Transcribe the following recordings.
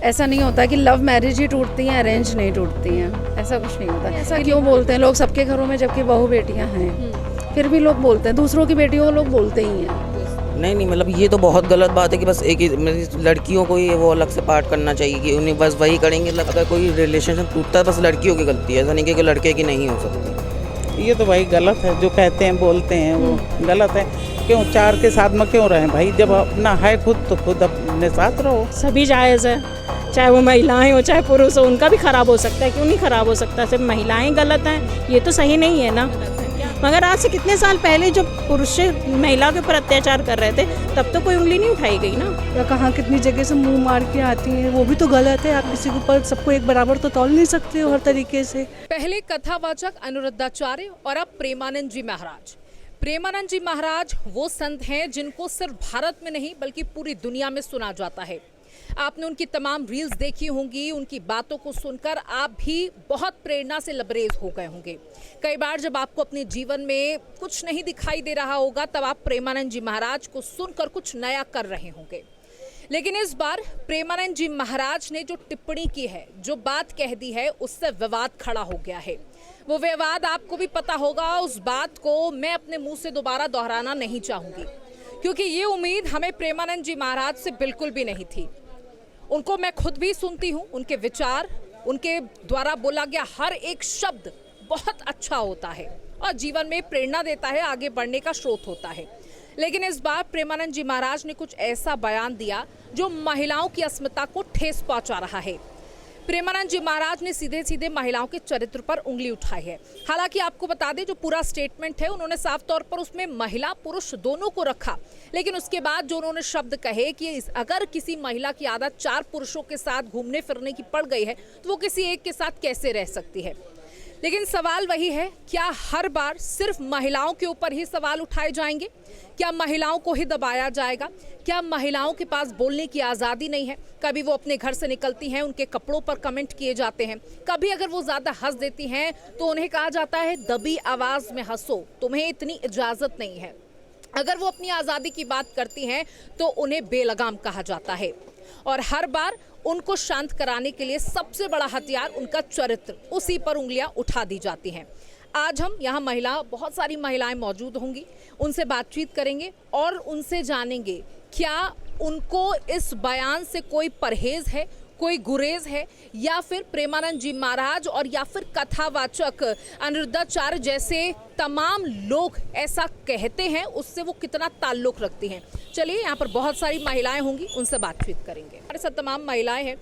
ऐसा नहीं होता कि लव मैरिज ही टूटती हैं, अरेंज नहीं टूटती हैं, ऐसा कुछ नहीं होता। ऐसा क्यों बोलते हैं लोग सबके घरों में, जबकि बहू बेटियां हैं, फिर भी लोग बोलते हैं, दूसरों की बेटियों को लोग बोलते ही हैं। नहीं, मतलब ये तो बहुत गलत बात है कि बस एक ही लड़कियों को ही वो अलग से पार्ट करना चाहिए कि उन्हें बस वही करेंगे। अगर कोई रिलेशनशिप टूटता है बस लड़कियों की गलती है, ऐसा नहीं कि लड़के की नहीं हो सकती। ये तो भाई गलत है, जो कहते हैं बोलते हैं वो गलत है। क्यों चार के साथ में क्यों रहें भाई, जब अपना है खुद तो खुद अपने साथ रहो। सभी जायज़ है, चाहे वो महिलाएं हो चाहे पुरुष हो, उनका भी खराब हो सकता है। क्यों नहीं खराब हो सकता? सिर्फ महिलाएं गलत हैं ये तो सही नहीं है ना। मगर आज से कितने साल पहले जब पुरुष महिला के ऊपर अत्याचार कर रहे थे तब तो कोई उंगली नहीं उठाई गई ना। या कहाँ कितनी जगह से मुंह मार के आती हैं, वो भी तो गलत है। आप किसी के ऊपर सबको एक बराबर तो तौल नहीं सकते हो हर तरीके से। पहले कथावाचक अनुरुद्धाचार्य और अब प्रेमानंद जी महाराज। प्रेमानंद जी महाराज वो संत हैं जिनको सिर्फ भारत में नहीं बल्कि पूरी दुनिया में सुना जाता है। आपने उनकी तमाम रील्स देखी होंगी, उनकी बातों को सुनकर आप भी बहुत प्रेरणा से लबरेज हो गए होंगे। कई बार जब आपको अपने जीवन में कुछ नहीं दिखाई दे रहा होगा तब आप प्रेमानंद जी महाराज को सुनकर कुछ नया कर रहे होंगे। लेकिन इस बार प्रेमानंद जी महाराज ने जो टिप्पणी की है, जो बात कह दी है, उससे विवाद खड़ा हो गया है। वो विवाद आपको भी पता होगा, उस बात को मैं अपने मुंह से दोबारा दोहराना नहीं चाहूँगी क्योंकि ये उम्मीद हमें प्रेमानंद जी महाराज से बिल्कुल भी नहीं थी। उनको मैं खुद भी सुनती हूँ, उनके विचार, उनके द्वारा बोला गया हर एक शब्द बहुत अच्छा होता है और जीवन में प्रेरणा देता है, आगे बढ़ने का स्रोत होता है। लेकिन इस बार प्रेमानंद जी महाराज ने कुछ ऐसा बयान दिया जो महिलाओं की अस्मिता को ठेस पहुंचा रहा है। प्रेमानंद जी महाराज ने सीधे सीधे महिलाओं के चरित्र पर उंगली उठाई है। हालांकि आपको बता दें, जो पूरा स्टेटमेंट है उन्होंने साफ तौर पर उसमें महिला पुरुष दोनों को रखा, लेकिन उसके बाद जो उन्होंने शब्द कहे कि अगर किसी महिला की आदत 4 पुरुषों के साथ घूमने फिरने की पड़ गई है तो वो किसी एक के साथ कैसे रह सकती है। लेकिन सवाल वही है, क्या हर बार सिर्फ महिलाओं के ऊपर ही सवाल उठाए जाएंगे? क्या महिलाओं को ही दबाया जाएगा? क्या महिलाओं के पास बोलने की आज़ादी नहीं है? कभी वो अपने घर से निकलती हैं, उनके कपड़ों पर कमेंट किए जाते हैं। कभी अगर वो ज़्यादा हंस देती हैं तो उन्हें कहा जाता है दबी आवाज़ में हंसो, तुम्हें इतनी इजाज़त नहीं है। अगर वो अपनी आज़ादी की बात करती हैं तो उन्हें बेलगाम कहा जाता है। और हर बार उनको शांत कराने के लिए सबसे बड़ा हथियार उनका चरित्र, उसी पर उंगलियां उठा दी जाती हैं। आज हम यहाँ बहुत सारी महिलाएं मौजूद होंगी, उनसे बातचीत करेंगे और उनसे जानेंगे क्या उनको इस बयान से कोई परहेज है, कोई गुरेज है, या फिर प्रेमानंद जी महाराज और या फिर कथावाचक अनुरुद्धाचार्य जैसे तमाम लोग ऐसा कहते हैं उससे वो कितना ताल्लुक रखती हैं। चलिए, यहाँ पर बहुत सारी महिलाएं होंगी, उनसे बातचीत करेंगे। हमारे साथ तमाम महिलाएं हैं।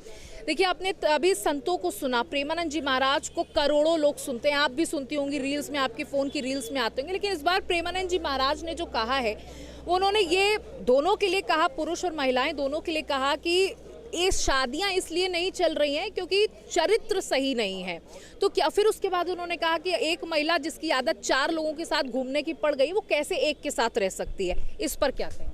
देखिए, आपने अभी संतों को सुना, प्रेमानंद जी महाराज को करोड़ों लोग सुनते हैं, आप भी सुनती होंगी, रील्स में, आपके फ़ोन की रील्स में आते होंगे। लेकिन इस बार प्रेमानंद जी महाराज ने जो कहा है, उन्होंने ये दोनों के लिए कहा, पुरुष और महिलाएं दोनों के लिए कहा कि ये शादियां इसलिए नहीं चल रही हैं क्योंकि चरित्र सही नहीं है। तो क्या फिर उसके बाद उन्होंने कहा कि एक महिला जिसकी आदत 4 लोगों के साथ घूमने की पड़ गई, वो कैसे एक के साथ रह सकती है? इस पर क्या कहें?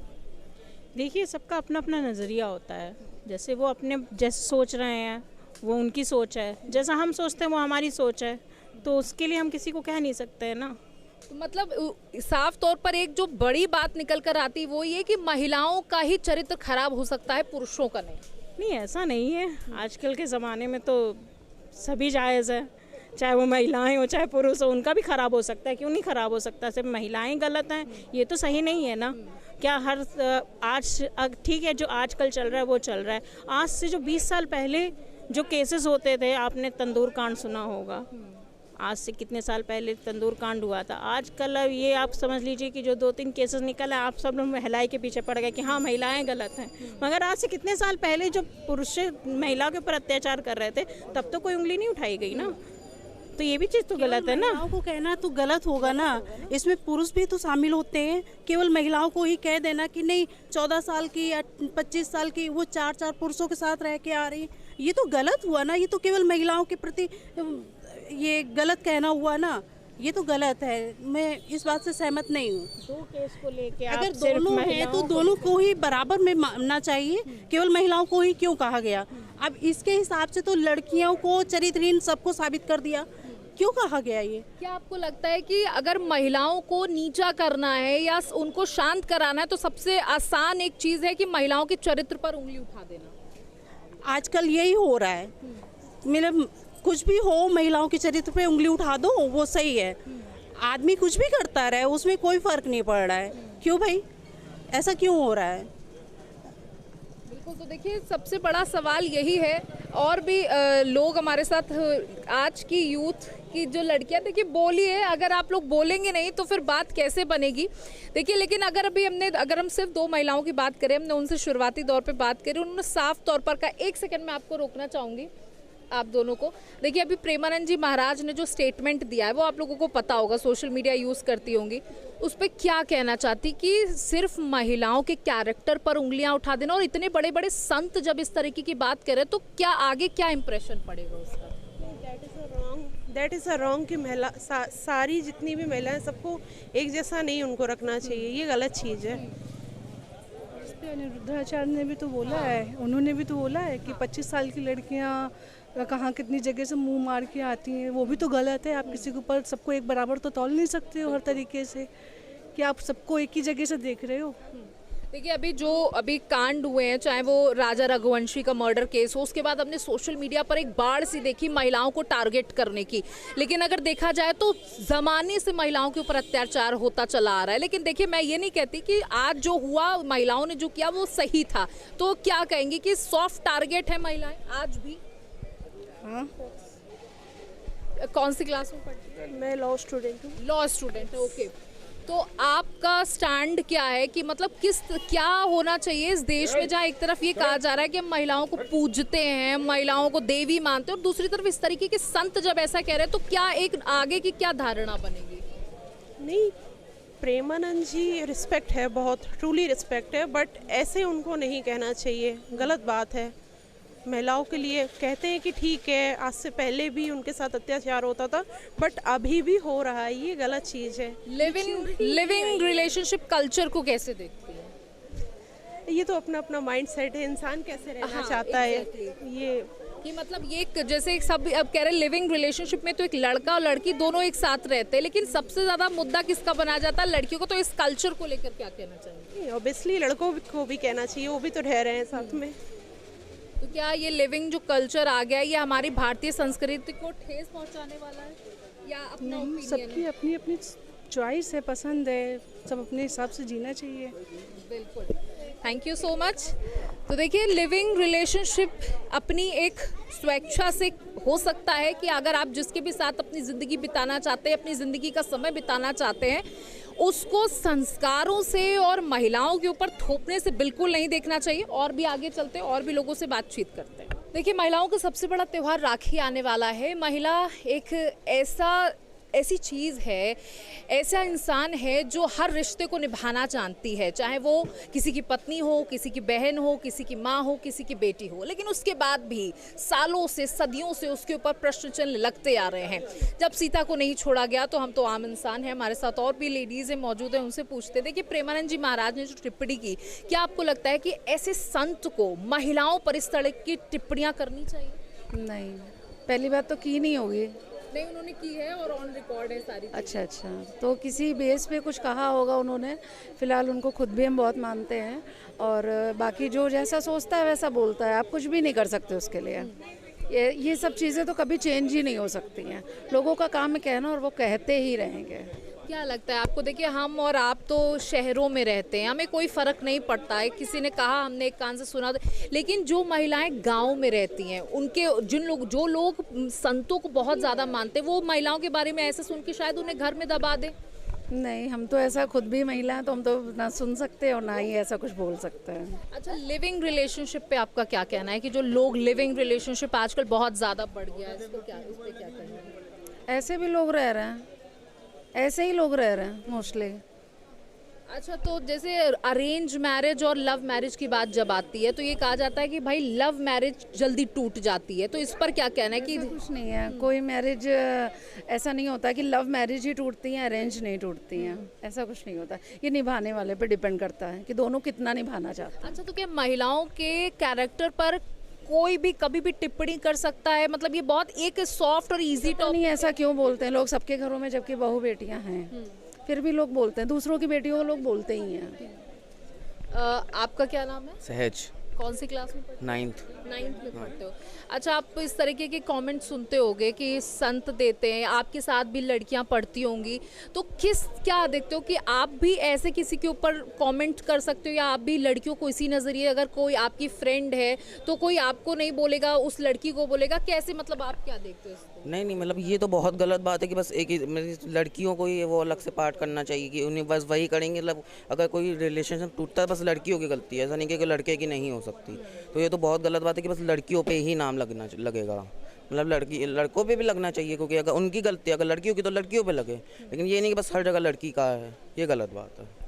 देखिए, सबका अपना अपना नज़रिया होता है। जैसे वो अपने जैसे सोच रहे हैं वो उनकी सोच है, जैसा हम सोचते हैं वो हमारी सोच है, तो उसके लिए हम किसी को कह नहीं सकते हैं ना। तो मतलब साफ तौर पर एक जो बड़ी बात निकल कर आती वो ये कि महिलाओं का ही चरित्र खराब हो सकता है, पुरुषों का नहीं। ऐसा नहीं है। आजकल के ज़माने में तो सभी जायज़ है, चाहे वो महिलाएं हो चाहे पुरुष हो, उनका भी खराब हो सकता है। क्यों नहीं खराब हो सकता? सिर्फ महिलाएं गलत हैं ये तो सही नहीं है ना। क्या हर आज ठीक है, जो आजकल चल रहा है वो चल रहा है। आज से जो 20 साल पहले जो केसेस होते थे, आपने तंदूर कांड सुना होगा, आज से कितने साल पहले तंदूर कांड हुआ था। आजकल ये आप समझ लीजिए कि जो 2-3 केसेस निकले, आप सब लोग महिलाएं के पीछे पड़ गए कि हाँ महिलाएं गलत हैं। मगर आज से कितने साल पहले जब पुरुष महिला के ऊपर अत्याचार कर रहे थे तब तो कोई उंगली नहीं उठाई गई ना। तो ये भी चीज़ तो गलत है ना। महिलाओं को कहना तो गलत होगा ना, इसमें पुरुष भी तो शामिल होते हैं। केवल महिलाओं को ही कह देना कि नहीं 14 साल की या 25 साल की वो 4 पुरुषों के साथ रह के आ रही, ये तो गलत हुआ ना। ये तो केवल महिलाओं के प्रति ये गलत कहना हुआ ना, ये तो गलत है। मैं इस बात से सहमत नहीं हूँ। 2 केस को लेके अगर दोनों हैं तो दोनों को ही बराबर में मानना चाहिए, केवल महिलाओं को ही क्यों कहा गया? अब इसके हिसाब से तो लड़कियों को चरित्रहीन सबको साबित कर दिया, क्यों कहा गया ये? क्या आपको लगता है कि अगर महिलाओं को नीचा करना है या उनको शांत कराना है तो सबसे आसान एक चीज़ है कि महिलाओं के चरित्र पर उंगली उठा देना? आजकल यही हो रहा है। मतलब कुछ भी हो, महिलाओं के चरित्र पे उंगली उठा दो, वो सही है। आदमी कुछ भी करता रहे, उसमें कोई फर्क नहीं पड़ रहा है। क्यों भाई, ऐसा क्यों हो रहा है? बिल्कुल, तो देखिए सबसे बड़ा सवाल यही है। और भी लोग हमारे साथ, आज की यूथ की जो लड़कियां, देखिए बोलिए, अगर आप लोग बोलेंगे नहीं तो फिर बात कैसे बनेगी। देखिए लेकिन अगर हम सिर्फ 2 महिलाओं की बात करें, हमने उनसे शुरुआती दौर पे बात करी, उन्होंने साफ तौर पर कहा, 1 सेकंड में आपको रोकना चाहूँगी आप दोनों को। देखिए अभी प्रेमानंद जी महाराज ने जो स्टेटमेंट दिया है वो आप लोगों को पता होगा, सोशल मीडिया यूज़ करती होंगी, उस पर क्या कहना चाहती कि सिर्फ महिलाओं के कैरेक्टर पर उंगलियां उठा देना, और इतने बड़े बड़े संत जब इस तरीके की बात करें तो क्या आगे क्या इंप्रेशन पड़ेगा उसका? दैट इज़ अ रॉन्ग कि महिला सारी जितनी भी महिलाएं सबको एक जैसा नहीं उनको रखना चाहिए, ये गलत चीज़ है। अनिरुद्धाचार्य ने भी तो बोला है, उन्होंने भी तो बोला है कि 25 साल की लड़कियां कहाँ कितनी जगह से मुंह मार के आती हैं, वो भी तो गलत है। आप किसी के ऊपर सबको एक बराबर तो तौल नहीं सकते हो हर तरीके से, कि आप सबको एक ही जगह से देख रहे हो। देखिए अभी कांड हुए हैं, चाहे वो राजा रघुवंशी का मर्डर केस हो, उसके बाद हमने सोशल मीडिया पर एक बाढ़ सी देखी महिलाओं को टारगेट करने की। लेकिन अगर देखा जाए तो ज़माने से महिलाओं के ऊपर अत्याचार होता चला आ रहा है। लेकिन देखिए मैं ये नहीं कहती कि आज जो हुआ, महिलाओं ने जो किया वो सही था। तो क्या कहेंगे कि सॉफ्ट टारगेट है महिलाएं आज भी? हाँ, कौन सी क्लास में पढ़ती हैं? मैं लॉ स्टूडेंट हूँ। लॉ स्टूडेंट है, ओके। तो आपका स्टैंड क्या है कि मतलब क्या होना चाहिए इस देश में, जहाँ एक तरफ ये कहा जा रहा है कि हम महिलाओं को पूजते हैं, महिलाओं को देवी मानते हैं, और दूसरी तरफ इस तरीके के संत जब ऐसा कह रहे हैं, तो क्या एक आगे की क्या धारणा बनेगी? नहीं, प्रेमानंद जी रिस्पेक्ट है, बहुत ट्रूली रिस्पेक्ट है, बट ऐसे उनको नहीं कहना चाहिए, गलत बात है। महिलाओं के लिए कहते हैं कि ठीक है, आज से पहले भी उनके साथ अत्याचार होता था, बट अभी भी हो रहा है, ये गलत चीज़ है। लिविंग रिलेशनशिप कल्चर को कैसे देखती है? ये तो अपना अपना माइंड सेट है, इंसान कैसे रहना चाहता है। ये कि मतलब ये जैसे सब अब कह रहे हैं लिविंग रिलेशनशिप में तो एक लड़का और लड़की दोनों एक साथ रहते हैं, लेकिन सबसे ज़्यादा मुद्दा किसका बना जाता है? लड़कियों को। तो इस कल्चर को लेकर क्या कहना चाहिए? ऑब्वियसली लड़कों को भी कहना चाहिए, वो भी तो रह रहे हैं साथ में। तो क्या ये लिविंग जो कल्चर आ गया, ये हमारी भारतीय संस्कृति को ठेस पहुंचाने वाला है या अपना ओपिनियन? सबकी अपनी अपनी चॉइस है, पसंद है, सब अपने हिसाब से जीना चाहिए। बिल्कुल, थैंक यू सो मच। तो देखिए लिविंग रिलेशनशिप अपनी एक स्वेच्छा से हो सकता है कि अगर आप जिसके भी साथ अपनी ज़िंदगी बिताना चाहते हैं, अपनी ज़िंदगी का समय बिताना चाहते हैं, उसको संस्कारों से और महिलाओं के ऊपर थोपने से बिल्कुल नहीं देखना चाहिए। और भी आगे चलते हैं और भी लोगों से बातचीत करते हैं। देखिए महिलाओं का सबसे बड़ा त्यौहार राखी आने वाला है। महिला एक ऐसी चीज़ है, ऐसा इंसान है जो हर रिश्ते को निभाना जानती है, चाहे वो किसी की पत्नी हो, किसी की बहन हो, किसी की माँ हो, किसी की बेटी हो। लेकिन उसके बाद भी सालों से, सदियों से उसके ऊपर प्रश्न चिन्ह लगते आ रहे हैं। जब सीता को नहीं छोड़ा गया तो हम तो आम इंसान हैं, हमारे साथ और भी लेडीज़ हैं मौजूद हैं, उनसे पूछते। देखिए प्रेमानंद जी महाराज ने जो टिप्पणी की, क्या आपको लगता है कि ऐसे संत को महिलाओं पर इस तरह की टिप्पणियाँ करनी चाहिए? नहीं, पहली बात तो की नहीं होगी। नहीं, उन्होंने की है और ऑन रिकॉर्ड है सारी चीज़ें। अच्छा, तो किसी बेस पे कुछ कहा होगा उन्होंने। फिलहाल उनको खुद भी हम बहुत मानते हैं, और बाकी जो जैसा सोचता है वैसा बोलता है, आप कुछ भी नहीं कर सकते उसके लिए। ये सब चीज़ें तो कभी चेंज ही नहीं हो सकती हैं। लोगों का काम है कहना, और वो कहते ही रहेंगे। क्या लगता है आपको? देखिए हम और आप तो शहरों में रहते हैं, हमें कोई फ़र्क नहीं पड़ता है। किसी ने कहा, हमने एक कान से सुना, लेकिन जो महिलाएं गांव में रहती हैं, उनके जो लोग संतों को बहुत ज़्यादा मानते हैं, वो महिलाओं के बारे में ऐसा सुन के शायद उन्हें घर में दबा दे। नहीं, हम तो ऐसा खुद भी महिला हैं, तो हम तो ना सुन सकते और ना ही ऐसा कुछ बोल सकते हैं। अच्छा, लिविंग रिलेशनशिप पे आपका क्या कहना है कि जो लोग लिविंग रिलेशनशिप आजकल बहुत ज़्यादा बढ़ गया है, इस पर क्या कहना है? ऐसे भी लोग रह रहे हैं, ऐसे ही लोग रह रहे हैं मोस्टली। अच्छा, तो जैसे अरेंज मैरिज और लव मैरिज की बात जब आती है तो ये कहा जाता है कि भाई लव मैरिज जल्दी टूट जाती है, तो इस पर क्या कहना है? कि कुछ नहीं है, कोई मैरिज ऐसा नहीं होता कि लव मैरिज ही टूटती हैं, अरेंज नहीं टूटती हैं, ऐसा कुछ नहीं होता। ये निभाने वाले पे डिपेंड करता है कि दोनों कितना निभाना चाहते हैं। अच्छा, तो क्या महिलाओं के कैरेक्टर पर कोई भी कभी भी टिप्पणी कर सकता है? मतलब ये बहुत एक सॉफ्ट और इजी टॉपिक नहीं, ऐसा क्यों बोलते हैं लोग सबके घरों में, जबकि बहू बेटियां हैं, फिर भी लोग बोलते हैं। दूसरों की बेटियों को लोग बोलते ही हैं। आपका क्या नाम है? सहज। कौन सी क्लास में पढ़ते 9th। हो? 9th में पढ़ते हो। अच्छा, आप इस तरीके के कमेंट सुनते होगे कि संत देते हैं, आपके साथ भी लड़कियां पढ़ती होंगी, तो क्या देखते हो कि आप भी ऐसे किसी के ऊपर कमेंट कर सकते हो, या आप भी लड़कियों को इसी नज़रिए, अगर कोई आपकी फ्रेंड है तो कोई आपको नहीं बोलेगा, उस लड़की को बोलेगा, कैसे, मतलब आप क्या देखते हो इसको? नहीं, मतलब ये तो बहुत गलत बात है कि बस एक ही लड़कियों को ही वो अलग से पार्ट करना चाहिए कि उन्हें बस वही करेंगे। मतलब अगर कोई रिलेशनशिप टूटता है बस लड़कियों की गलती है, ऐसा नहीं कि लड़के की नहीं हो सकती। तो ये तो बहुत गलत बात है कि बस लड़कियों पे ही नाम लगेगा। मतलब लड़कों पे भी लगना चाहिए, क्योंकि अगर उनकी गलती, अगर लड़कियों की तो लड़कियों पे लगे, लेकिन ये नहीं कि बस हर जगह लड़की का है, ये गलत बात है।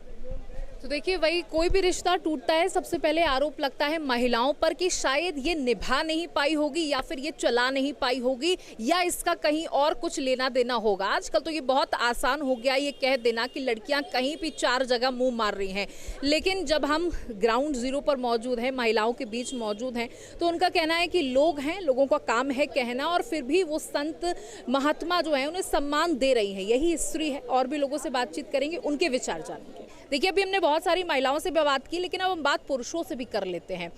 तो देखिए, वही कोई भी रिश्ता टूटता है सबसे पहले आरोप लगता है महिलाओं पर कि शायद ये निभा नहीं पाई होगी, या फिर ये चला नहीं पाई होगी, या इसका कहीं और कुछ लेना देना होगा। आजकल तो ये बहुत आसान हो गया ये कह देना कि लड़कियां कहीं भी 4 जगह मुंह मार रही हैं, लेकिन जब हम ग्राउंड जीरो पर मौजूद हैं, महिलाओं के बीच मौजूद हैं, तो उनका कहना है कि लोग हैं, लोगों का काम है कहना, और फिर भी वो संत महात्मा जो है उन्हें सम्मान दे रही हैं। यही हिस्ट्री है। और भी लोगों से बातचीत करेंगे, उनके विचार जानेंगे। देखिए, अभी हमने बहुत सारी महिलाओं से भी बात की, लेकिन अब हम बात पुरुषों से भी कर लेते हैं।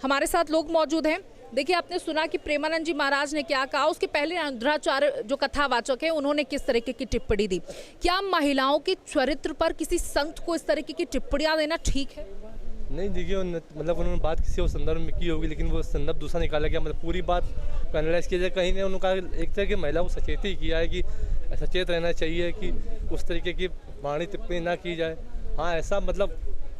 हमारे साथ लोग मौजूद हैं। देखिए, आपने सुना कि प्रेमानंद जी महाराज ने क्या कहा, उसके पहले अनिरुद्धाचार्य जो कथावाचक है उन्होंने किस तरीके की टिप्पणी दी। क्या महिलाओं के चरित्र पर किसी संत को इस तरीके की टिप्पणियां देना ठीक है? नहीं, देखिए मतलब उन्होंने बात किसी और संदर्भ में की होगी, लेकिन वो संदर्भ दूसरा निकाला गया। मतलब पूरी बात को एनालाइज किया जाए, कहीं ने उन्होंने एक तरह की महिला को सचेत ही किया है कि सचेत रहना चाहिए कि उस तरीके की वाणी टिप्पणी ना की जाए। हाँ, ऐसा मतलब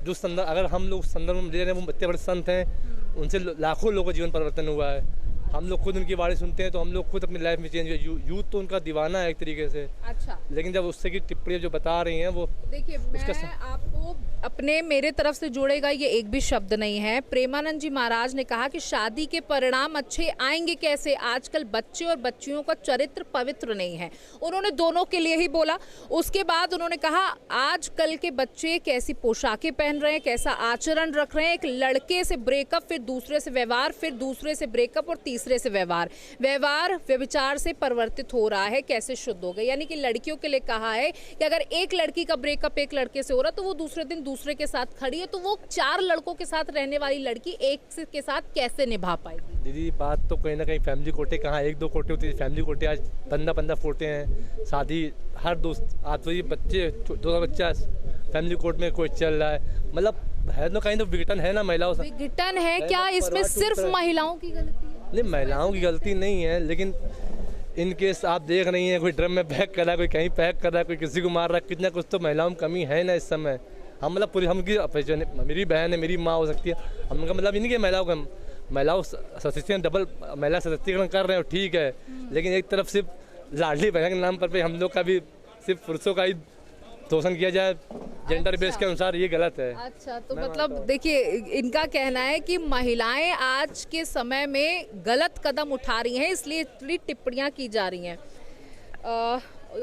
जो संदर्भ, अगर हम लोग संदर्भ में ले रहे हैं, वो इतने बड़े संत हैं, उनसे लाखों लोगों का जीवन परिवर्तन हुआ है। हम लोग खुद उनकी वाणी सुनते हैं तो हम लोग खुद अपनी लाइफ में चेंज हुए। यूथ तो उनका दीवाना है एक तरीके से। अच्छा, लेकिन जब उससे की टिप्पणी जो बता रही हैं वो, देखिए, मैं आपको अपने मेरे तरफ से जोड़ेगा ये एक भी शब्द नहीं है। प्रेमानंद जी महाराज ने कहा कि शादी के परिणाम अच्छे आएंगे कैसे, आजकल बच्चे और बच्चियों का चरित्र पवित्र नहीं है। उन्होंने दोनों के लिए ही बोला। उसके बाद उन्होंने कहा आजकल के बच्चे कैसी पोशाकें पहन रहे हैं, कैसा आचरण रख रहे हैं। एक लड़के से ब्रेकअप, फिर दूसरे से व्यवहार, फिर दूसरे से ब्रेकअप और तीसरे से व्यवहार व्यभिचार से परिवर्तित हो रहा है, कैसे शुद्ध हो गए। यानी कि लड़कियों के लिए कहा है कि अगर एक लड़की का ब्रेकअप एक लड़के से हो रहा तो वो दूसरे दिन दूसरे के साथ खड़ी है, तो वो 4 लड़कों के साथ रहने वाली लड़की एक के साथ कैसे निभा पाएगी? दीदी, बात तो कहीं ना कहीं फैमिली कोटे, कहाँ 1-2 कोटे होती है, फैमिली कोटे आज 15-15 कोटे हैं। शादी हर दोस्त, आज तो ये बच्चे 2 बच्चा फैमिली कोर्ट में कोई चल रहा है। मतलब है तो कहीं तो विघटन है ना महिलाओं से। विघटन है क्या इसमें? सिर्फ महिलाओं की गलती है? नहीं, महिलाओं की गलती नहीं है, लेकिन इन केस आप देख रही हैं, कोई ड्रम में पैक कर रहा है, कोई कहीं पैक कर रहा है, कोई किसी को मार रहा है, कितना कुछ तो महिलाओं में कमी है ना इस समय। हम मतलब पूरी हम की मेरी बहन है, मेरी माँ हो सकती है, हमका मतलब नहीं कि महिलाओं सशक्तिकरण, डबल महिला सशक्तिकरण कर रहे हो, ठीक है, लेकिन एक तरफ सिर्फ लाडली बहन के नाम पर हम लोग का भी सिर्फ पुरुषों का ही शोषण किया जाए जेंडर बेस के अनुसार, ये गलत है। अच्छा, तो मतलब देखिए, इनका कहना है कि महिलाएं आज के समय में गलत कदम उठा रही हैं, इसलिए इतनी टिप्पणियां की जा रही हैं।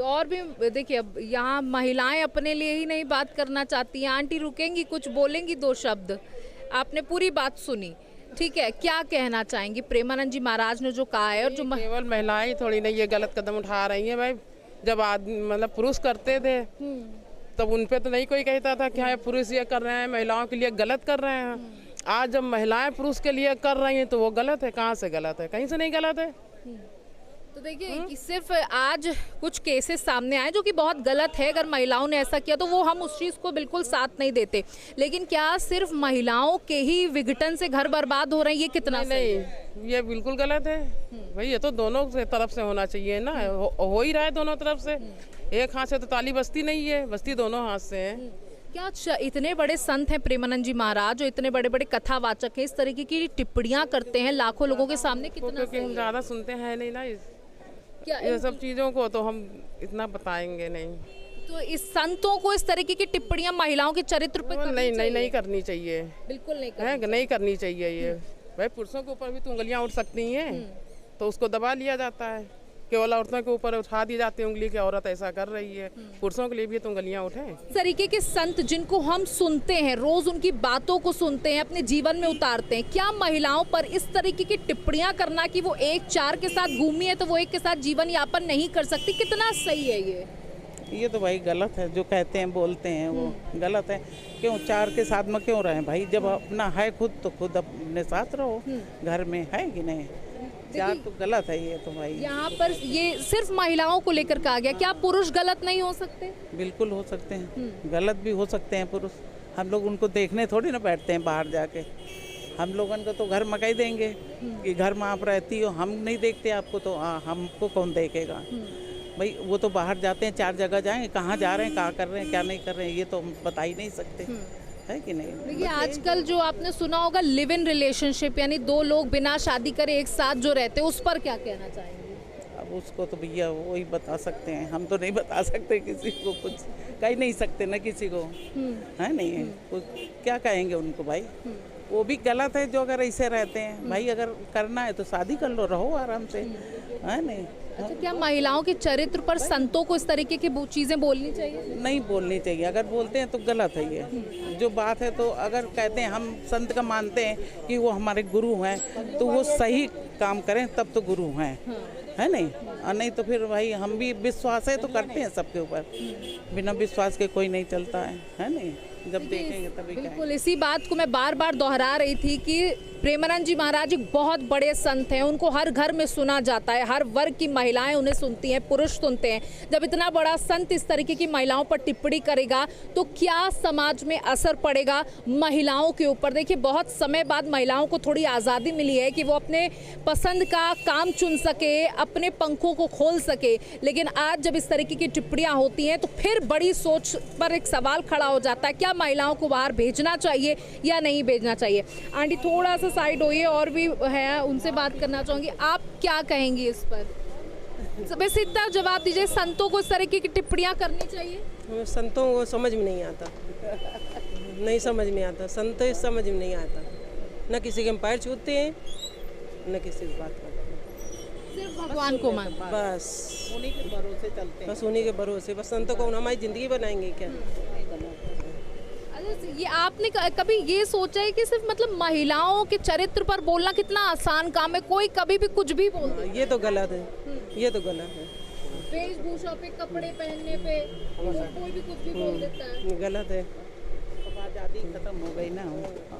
और भी देखिए, अब यहाँ महिलाएं अपने लिए ही नहीं बात करना चाहती हैं। आंटी रुकेंगी, कुछ बोलेंगी 2 शब्द? आपने पूरी बात सुनी, ठीक है, क्या कहना चाहेंगी? प्रेमानंद जी महाराज ने जो कहा है, और जो केवल महिलाएं थोड़ी नहीं ये गलत कदम उठा रही हैं भाई। जब आदमी मतलब पुरुष करते थे तब उन पे तो नहीं कोई कहता था कि हाँ पुरुष ये कर रहे हैं, महिलाओं के लिए गलत कर रहे हैं। आज जब महिलाएं पुरुष के लिए कर रही हैं तो वो गलत है। कहाँ से गलत है? कहीं से नहीं गलत है। तो देखिए कि सिर्फ आज कुछ केसेस सामने आए जो कि बहुत गलत है। अगर महिलाओं ने ऐसा किया तो वो हम उस चीज़ को बिल्कुल साथ नहीं देते, लेकिन क्या सिर्फ महिलाओं के ही विघटन से घर बर्बाद हो रहे हैं? ये कितना नहीं, ये बिल्कुल गलत है भाई। ये तो दोनों तरफ से होना चाहिए ना, हो ही रहा है दोनों तरफ से। एक हाथ से तो ताली बजती नहीं है, बजती दोनों हाथ से है। क्या इतने बड़े संत हैं प्रेमानंद जी महाराज, जो इतने बड़े बड़े कथावाचक हैं, इस तरीके की टिप्पणियां करते हैं लाखों लोगों के सामने? कितना क्योंकि हम ज़्यादा सुनते हैं नहीं ना क्या ये सब चीज़ों को, तो हम इतना बताएंगे नहीं। तो इस संतों को इस तरीके की टिप्पणियां महिलाओं के चरित्र पर नहीं करनी चाहिए। बिल्कुल नहीं करनी चाहिए। ये भाई पुरुषों के ऊपर भी तो उंगलियां उठ सकती हैं, तो उसको दबा लिया जाता है। केवल औरतों के ऊपर उठा दी जाती है उंगली की, औरत ऐसा कर रही है। पुरुषों के लिए भी तो उंगलियां उठें। इस तरीके के संत जिनको हम सुनते हैं, रोज उनकी बातों को सुनते हैं, अपने जीवन में उतारते हैं, क्या महिलाओं पर इस तरीके की टिप्पणियां करना कि वो 1-4 के साथ घूमी है तो वो एक के साथ जीवन यापन नहीं कर सकती, कितना सही है? ये तो भाई गलत है, जो कहते हैं बोलते हैं वो गलत है। क्यों चार के साथ में क्यों रहें भाई, जब अपना है खुद तो खुद अपने साथ रहो, घर में है कि नहीं। चार तो गलत है ये तो भाई। यहाँ पर ये सिर्फ महिलाओं को लेकर कहा गया, क्या पुरुष गलत नहीं हो सकते? बिल्कुल हो सकते हैं, गलत भी हो सकते हैं पुरुष। हम लोग उनको देखने थोड़ी ना बैठते हैं बाहर जाके, हम लोगन को तो घर मकाई देंगे कि घर में आप रहती हो, हम नहीं देखते आपको तो हमको कौन देखेगा भाई। वो तो बाहर जाते हैं, चार जगह जाएंगे, कहाँ जा रहे हैं, कहाँ कर रहे हैं, क्या नहीं कर रहे हैं, ये तो हम बता ही नहीं सकते, है कि नहीं। देखिए आजकल जो आपने सुना होगा लिव इन रिलेशनशिप, यानी दो लोग बिना शादी करे एक साथ जो रहते हैं, उस पर क्या कहना चाहेंगे? अब उसको तो भैया वही बता सकते हैं, हम तो नहीं बता सकते किसी को, कुछ कह ही नहीं सकते ना किसी को, है नहीं। क्या कहेंगे उनको भाई, वो भी गलत है जो अगर ऐसे रहते हैं भाई। अगर करना है तो शादी कर लो, रहो आराम से, है नहीं। अच्छा, क्या महिलाओं के चरित्र पर संतों को इस तरीके की चीजें बोलनी चाहिए? नहीं बोलनी चाहिए, अगर बोलते हैं तो गलत है ये जो बात है। तो अगर कहते हैं हम संत का मानते हैं कि वो हमारे गुरु हैं, तो वो सही काम करें तब तो गुरु हैं, है नहीं। और नहीं तो फिर भाई हम भी विश्वास है तो करते हैं सबके ऊपर, बिना विश्वास के कोई नहीं चलता है नहीं। जब देखेंगे तभी बिल्कुल इसी बात को मैं बार बार दोहरा रही थी कि प्रेमानंद जी महाराज एक बहुत बड़े संत हैं, उनको हर घर में सुना जाता है, हर वर्ग की महिलाएं उन्हें सुनती हैं, पुरुष सुनते हैं। जब इतना बड़ा संत इस तरीके की महिलाओं पर टिप्पणी करेगा तो क्या समाज में असर पड़ेगा महिलाओं के ऊपर? देखिए बहुत समय बाद महिलाओं को थोड़ी आज़ादी मिली है कि वो अपने पसंद का काम चुन सके, अपने पंखों को खोल सके, लेकिन आज जब इस तरीके की टिप्पणियां होती हैं तो फिर बड़ी सोच पर एक सवाल खड़ा हो जाता है, क्या महिलाओं को बाहर भेजना चाहिए या नहीं भेजना चाहिए? आंटी थोड़ा सा साइड होइए, और भी है उनसे बात करना चाहूँगी, आप क्या कहेंगी इस पर? वैसे इतना जवाब दीजिए, संतों को इस तरीके की टिप्पणियां करनी चाहिए? संतों को समझ में नहीं आता, नहीं समझ में आता, संत समझ में नहीं आता, न किसी के पैर छूते हैं न किसी की बात करते हैं, सिर्फ भगवान को मान, बस उन्हीं के भरोसे चलते हैं, बस उन्हीं के भरोसे। बस संतों को हमारी ज़िंदगी बनाएंगे क्या? ये आपने कभी ये सोचा है कि सिर्फ मतलब महिलाओं के चरित्र पर बोलना कितना आसान काम है, कोई कभी भी कुछ भी बोल दे? ये तो गलत है, ये तो गलत है। वेशभूषा पे, कपड़े पहनने पे कोई भी कुछ भी बोल देता है, गलत है। आज़ादी खत्म हो गई ना,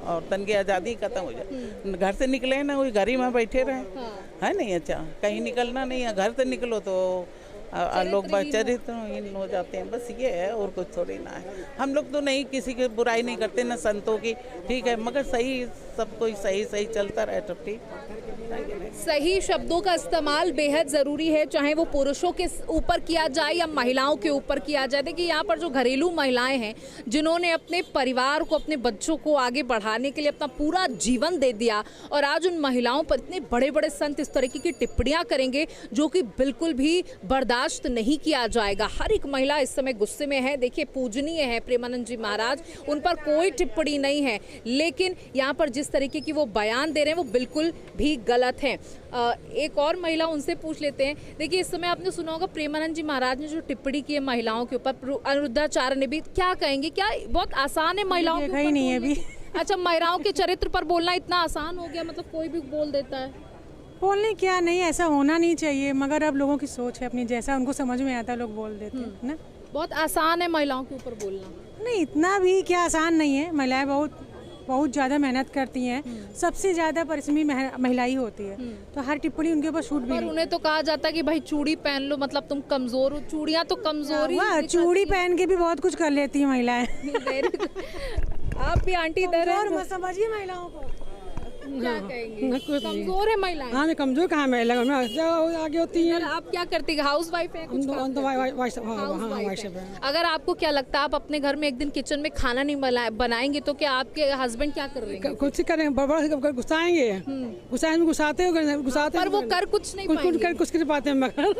औरतन की आज़ादी खत्म हो जाए, घर से निकले ना वही घर ही में बैठे रहे, है नहीं। अच्छा कहीं निकलना नहीं है, घर से निकलो तो लोग चरित्रहीन हो जाते हैं, बस ये है और कुछ थोड़ी ना है। हम लोग तो नहीं किसी की बुराई नहीं करते ना संतों की, ठीक है, मगर सही सब कोई सही सही चलता रहे तो ठीक। सही शब्दों का इस्तेमाल बेहद ज़रूरी है, चाहे वो पुरुषों के ऊपर किया जाए या महिलाओं के ऊपर किया जाए। देखिए यहाँ पर जो घरेलू महिलाएं हैं जिन्होंने अपने परिवार को, अपने बच्चों को आगे बढ़ाने के लिए अपना पूरा जीवन दे दिया, और आज उन महिलाओं पर इतने बड़े बड़े संत इस तरीके की टिप्पणियां करेंगे जो कि बिल्कुल भी बर्दाश्त नहीं किया जाएगा। हर एक महिला इस समय गुस्से में है। देखिए पूजनीय है प्रेमानंद जी महाराज, उन पर कोई टिप्पणी नहीं है, लेकिन यहाँ पर जिस तरीके की वो बयान दे रहे हैं वो बिल्कुल भी गलत है। एक और महिला, उनसे पूछ लेते हैं। देखिए इस समय आपने सुना होगा प्रेमानंद जी महाराज ने जो टिप्पणी की है महिलाओं के ऊपर, अनिरुद्धाचार्य ने भी, क्या कहेंगे? क्या बहुत आसान है महिलाओं के ऊपर नहीं है अभी? अच्छा, महिलाओं के चरित्र पर बोलना इतना आसान हो गया, मतलब कोई भी बोल देता है? बोलने क्या नहीं, ऐसा होना नहीं चाहिए, मगर अब लोगों की सोच है अपनी, जैसा उनको समझ में आता है लोग बोल देते हैं ना। बहुत आसान है महिलाओं के ऊपर बोलना? नहीं, इतना भी क्या आसान नहीं है। महिलाएं बहुत ज़्यादा मेहनत करती हैं, सबसे ज़्यादा परिश्रमी महिला ही होती है, तो हर टिप्पणी उनके ऊपर छूट भी। उन्हें तो कहा जाता है कि भाई चूड़ी पहन लो, मतलब तुम कमजोर हो। चूड़ियाँ तो कमजोर ही, चूड़ी पहन के भी बहुत कुछ कर लेती है महिलाएं। आप भी आंटी इधर है, समझिए महिलाओं को क्या कहेंगे? कमजोर है महिलाएं? हाँ, मैं कमजोर कहाँ, महिला आगे होती है। आप क्या करती है? हाउस वाइफ है? अगर आपको क्या लगता है आप अपने घर में एक दिन किचन में खाना नहीं बनाएंगे तो क्या आपके हस्बैंड क्या कर रहे हैं? कुछ करेंगे, गुस्साते पर वो कर कुछ नहीं पाएंगे, कुछ कर पाते हैं मगर।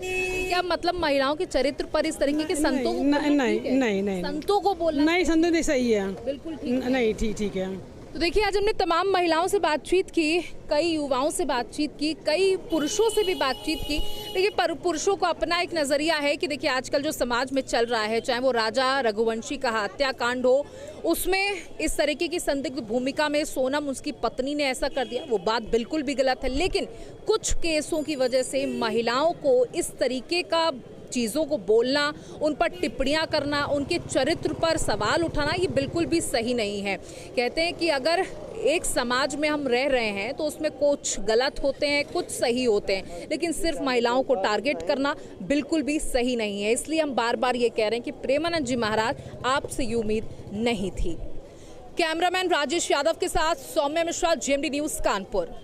क्या मतलब महिलाओं के चरित्र पर इस तरीके के संतों को नहीं संतों को बोलना नहीं, संतों नहीं सही है, बिल्कुल नहीं, ठीक है। तो देखिए आज हमने तमाम महिलाओं से बातचीत की, कई युवाओं से बातचीत की, कई पुरुषों से भी बातचीत की। देखिए पुरुषों को अपना एक नज़रिया है कि देखिए आजकल जो समाज में चल रहा है, चाहे वो राजा रघुवंशी का हत्याकांड हो, उसमें इस तरीके की संदिग्ध भूमिका में सोनम, उसकी पत्नी ने ऐसा कर दिया, वो बात बिल्कुल भी गलत है। लेकिन कुछ केसों की वजह से महिलाओं को इस तरीके का चीज़ों को बोलना, उन पर टिप्पणियां करना, उनके चरित्र पर सवाल उठाना, ये बिल्कुल भी सही नहीं है। कहते हैं कि अगर एक समाज में हम रह रहे हैं तो उसमें कुछ गलत होते हैं, कुछ सही होते हैं, लेकिन सिर्फ महिलाओं को टारगेट करना बिल्कुल भी सही नहीं है। इसलिए हम बार बार ये कह रहे हैं कि प्रेमानंद जी महाराज, आपसे ये उम्मीद नहीं थी। कैमरामैन राजेश यादव के साथ सौम्या मिश्रा, GMD न्यूज़, कानपुर।